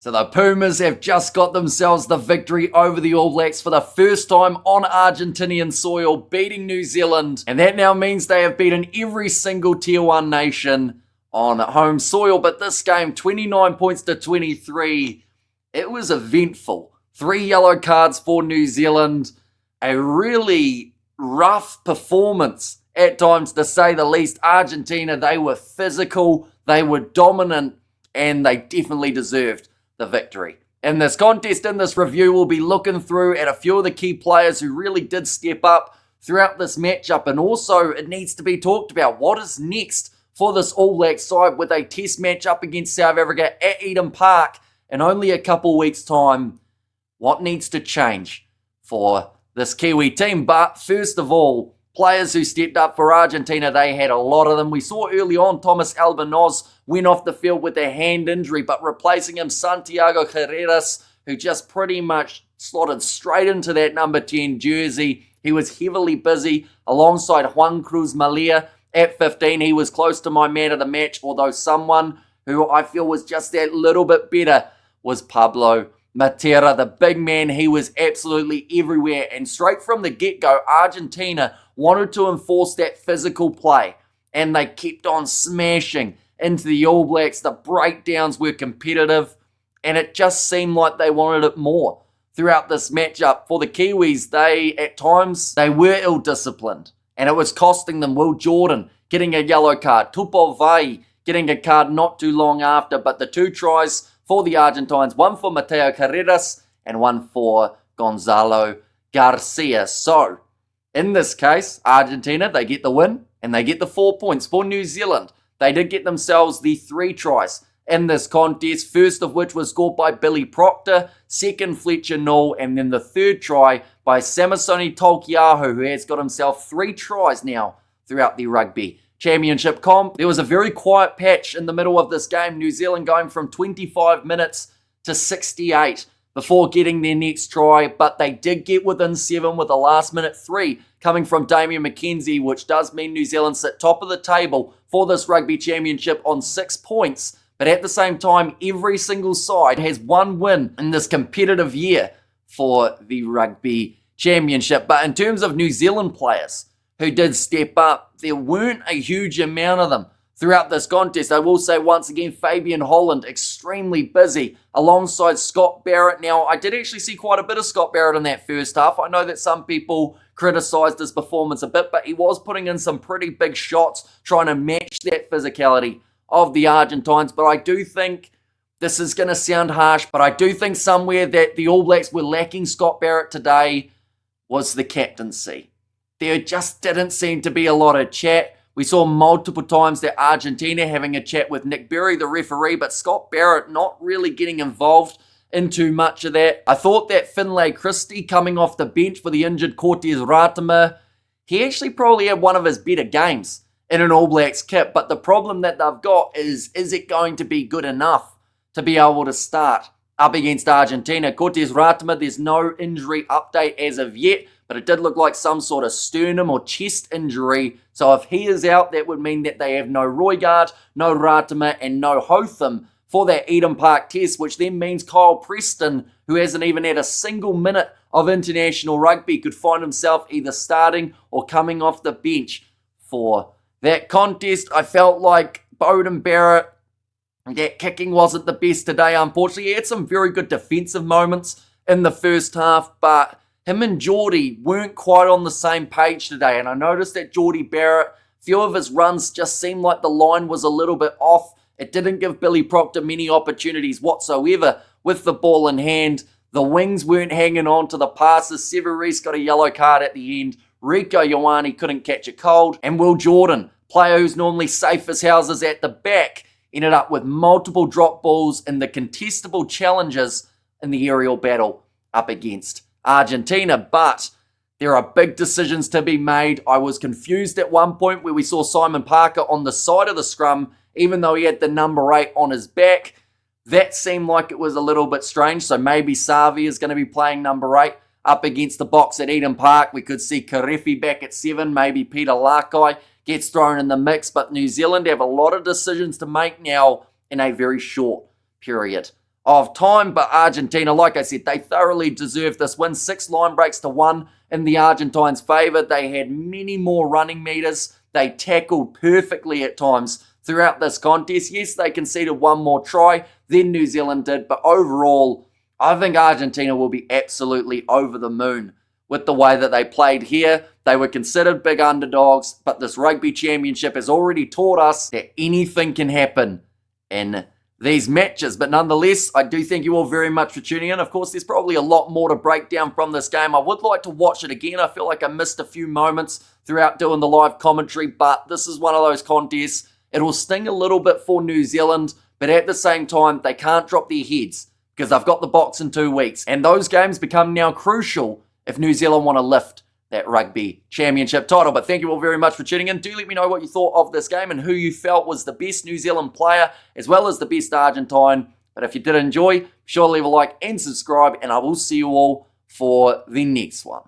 So the Pumas have just got themselves the victory over the All Blacks for the first time on Argentinian soil, beating New Zealand. And that now means they have beaten every single Tier 1 nation on home soil. But this game, 29 points to 23, it was eventful. 3 yellow cards for New Zealand. A really rough performance at times, to say the least. Argentina, they were physical, they were dominant, and they definitely deserved the victory. In this contest, in this review, we'll be looking through at a few of the key players who really did step up throughout this matchup, and also it needs to be talked about what is next for this All Black side with a test match up against South Africa at Eden Park in only a couple weeks' time. What needs to change for this Kiwi team? But first of all, players who stepped up for Argentina, they had a lot of them. We saw early on Thomas Albanoz went off the field with a hand injury, but replacing him, Santiago Carreras, who just pretty much slotted straight into that number 10 jersey. He was heavily busy alongside Juan Cruz Malia at 15. He was close to my man of the match, although someone who I feel was just that little bit better was Pablo Matera, the big man. He was absolutely everywhere, and straight from the get-go, Argentina wanted to enforce that physical play, and they kept on smashing into the All Blacks. The breakdowns were competitive, and it just seemed like they wanted it more throughout this matchup. For the Kiwis, at times were ill-disciplined, and it was costing them. Will Jordan getting a yellow card, Tupou Vaa'i getting a card not too long after, but the 2 tries for the Argentines, one for Mateo Carreras and one for Gonzalo Garcia. So, in this case, Argentina, they get the win and they get the 4 points. For New Zealand, they did get themselves the 3 tries in this contest, first of which was scored by Billy Proctor, second Fletcher Null, and then the third try by Samisoni Taukei'aho, who has got himself 3 tries now throughout the Rugby Championship comp. There was a very quiet patch in the middle of this game, New Zealand going from 25 minutes to 68 before getting their next try, but they did get within 7 with a last-minute 3 coming from Damian McKenzie, which does mean New Zealand sit top of the table for this Rugby Championship on 6 points. But at the same time, every single side has 1 win in this competitive year for the Rugby Championship. But in terms of New Zealand players who did step up, there weren't a huge amount of them throughout this contest. I will say once again, Fabian Holland, extremely busy alongside Scott Barrett. Now, I did actually see quite a bit of Scott Barrett in that first half. I know that some people criticised his performance a bit, but he was putting in some pretty big shots, trying to match that physicality of the Argentines. But I do think, this is going to sound harsh, but I do think somewhere that the All Blacks were lacking Scott Barrett today was the captaincy. There just didn't seem to be a lot of chat. We saw multiple times that Argentina having a chat with Nick Berry, the referee, but Scott Barrett not really getting involved in too much of that. I thought that Finlay Christie coming off the bench for the injured Cortez Ratama, he actually probably had one of his better games in an All Blacks kit, but the problem that they've got is it going to be good enough to be able to start up against Argentina? Cortez Ratama, there's no injury update as of yet, but it did look like some sort of sternum or chest injury. So if he is out, that would mean that they have no Roygaard, no Ratama, and no Hotham for that Eden Park test, which then means Kyle Preston, who hasn't even had a single minute of international rugby, could find himself either starting or coming off the bench for that contest. I felt like Beauden Barrett, that kicking wasn't the best today, unfortunately. He had some very good defensive moments in the first half, but him and Geordie weren't quite on the same page today. And I noticed that Geordie Barrett, a few of his runs just seemed like the line was a little bit off. It didn't give Billy Proctor many opportunities whatsoever with the ball in hand. The wings weren't hanging on to the passes. Severis got a yellow card at the end. Rico Ioane couldn't catch a cold. And Will Jordan, player who's normally safe as houses at the back, ended up with multiple drop balls in the contestable challenges in the aerial battle up against Argentina. But there are big decisions to be made. I was confused at one point where we saw Simon Parker on the side of the scrum, even though he had the number 8 on his back. That seemed like it was a little bit strange. So maybe Savi is going to be playing number 8 up against the box at Eden Park. We could see Karefi back at 7. Maybe Peter Lakai gets thrown in the mix. But New Zealand have a lot of decisions to make now in a very short period of time. But Argentina, like I said, they thoroughly deserved this win. 6 line breaks to 1 in the Argentines' favour. They had many more running metres. They tackled perfectly at times throughout this contest. Yes, they conceded one more try than New Zealand did, but overall, I think Argentina will be absolutely over the moon with the way that they played here. They were considered big underdogs, but this Rugby Championship has already taught us that anything can happen in these matches. But nonetheless, I do thank you all very much for tuning in. Of course, there's probably a lot more to break down from this game. I would like to watch it again. I feel like I missed a few moments throughout doing the live commentary, but this is one of those contests. It'll sting a little bit for New Zealand, but at the same time, they can't drop their heads because they've got the box in 2 weeks. And those games become now crucial if New Zealand want to lift that Rugby Championship title. But thank you all very much for tuning in. Do let me know what you thought of this game and who you felt was the best New Zealand player as well as the best Argentine. But if you did enjoy, be sure to leave a like and subscribe, and I will see you all for the next one.